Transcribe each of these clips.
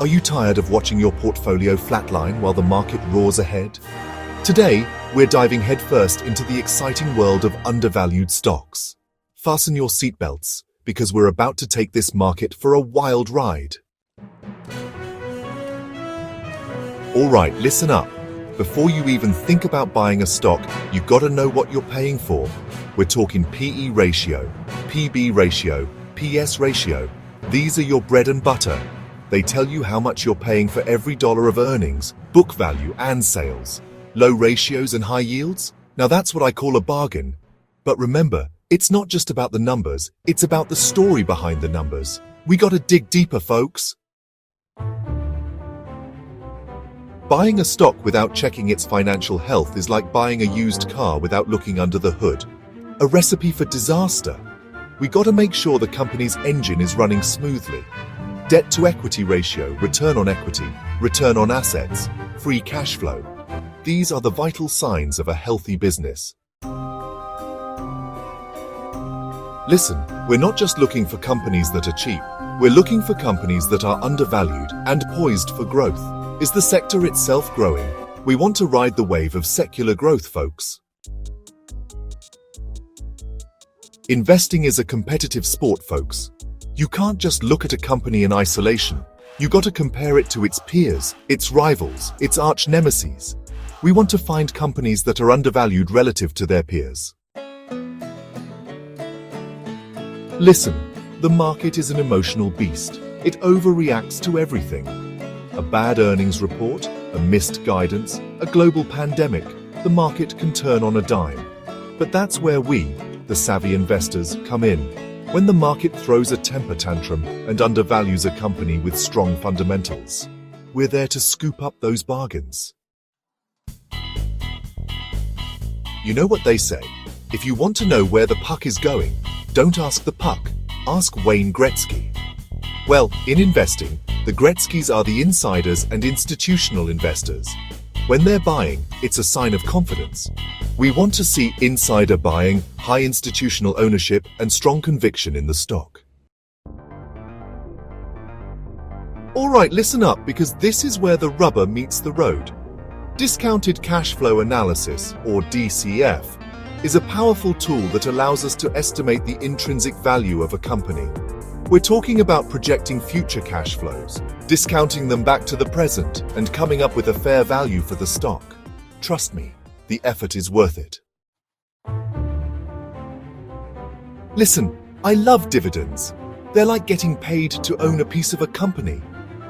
Are you tired of watching your portfolio flatline while the market roars ahead? Today, we're diving headfirst into the exciting world of undervalued stocks. Fasten your seatbelts, because we're about to take this market for a wild ride. Alright, listen up. Before you even think about buying a stock, you've got to know what you're paying for. We're talking PE ratio, PB ratio, PS ratio. These are your bread and butter. They tell you how much you're paying for every dollar of earnings, book value, and sales. Low ratios and high yields? Now that's what I call a bargain. But remember, it's not just about the numbers, it's about the story behind the numbers. We gotta dig deeper, folks. Buying a stock without checking its financial health is like buying a used car without looking under the hood. A recipe for disaster. We gotta make sure the company's engine is running smoothly. Debt-to-equity ratio, return on equity, return on assets, free cash flow. These are the vital signs of a healthy business. Listen, we're not just looking for companies that are cheap. We're looking for companies that are undervalued and poised for growth. Is the sector itself growing? We want to ride the wave of secular growth, folks. Investing is a competitive sport, folks. You can't just look at a company in isolation. You got to compare it to its peers, its rivals, its arch nemesis. We want to find companies that are undervalued relative to their peers. Listen, the market is an emotional beast. It overreacts to everything. A bad earnings report, a missed guidance, a global pandemic, the market can turn on a dime. But that's where we, the savvy investors, come in. When the market throws a temper tantrum and undervalues a company with strong fundamentals, we're there to scoop up those bargains. You know what they say, if you want to know where the puck is going, don't ask the puck, ask Wayne Gretzky. Well, in investing, the Gretzkys are the insiders and institutional investors. When they're buying, it's a sign of confidence. We want to see insider buying, high institutional ownership, and strong conviction in the stock. Alright, listen up, because this is where the rubber meets the road. Discounted cash flow analysis, or DCF, is a powerful tool that allows us to estimate the intrinsic value of a company. We're talking about projecting future cash flows, discounting them back to the present, and coming up with a fair value for the stock. Trust me, the effort is worth it. Listen, I love dividends. They're like getting paid to own a piece of a company.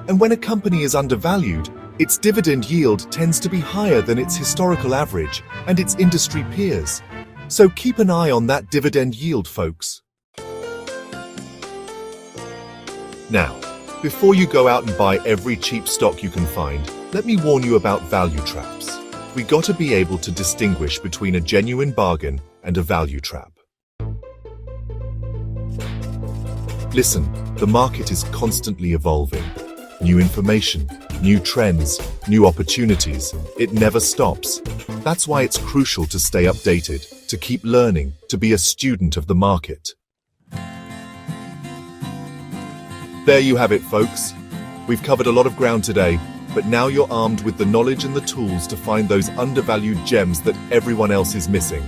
And when a company is undervalued, its dividend yield tends to be higher than its historical average and its industry peers. So keep an eye on that dividend yield, folks. Now, before you go out and buy every cheap stock you can find, let me warn you about value traps. We gotta be able to distinguish between a genuine bargain and a value trap. Listen, the market is constantly evolving. New information, new trends, new opportunities. It never stops. That's why it's crucial to stay updated, to keep learning, to be a student of the market. There you have it, folks. We've covered a lot of ground today, but now you're armed with the knowledge and the tools to find those undervalued gems that everyone else is missing.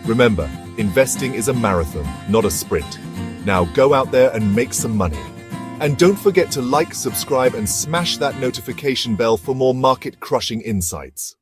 Remember, investing is a marathon, not a sprint. Now go out there and make some money. And don't forget to like, subscribe, and smash that notification bell for more market-crushing insights.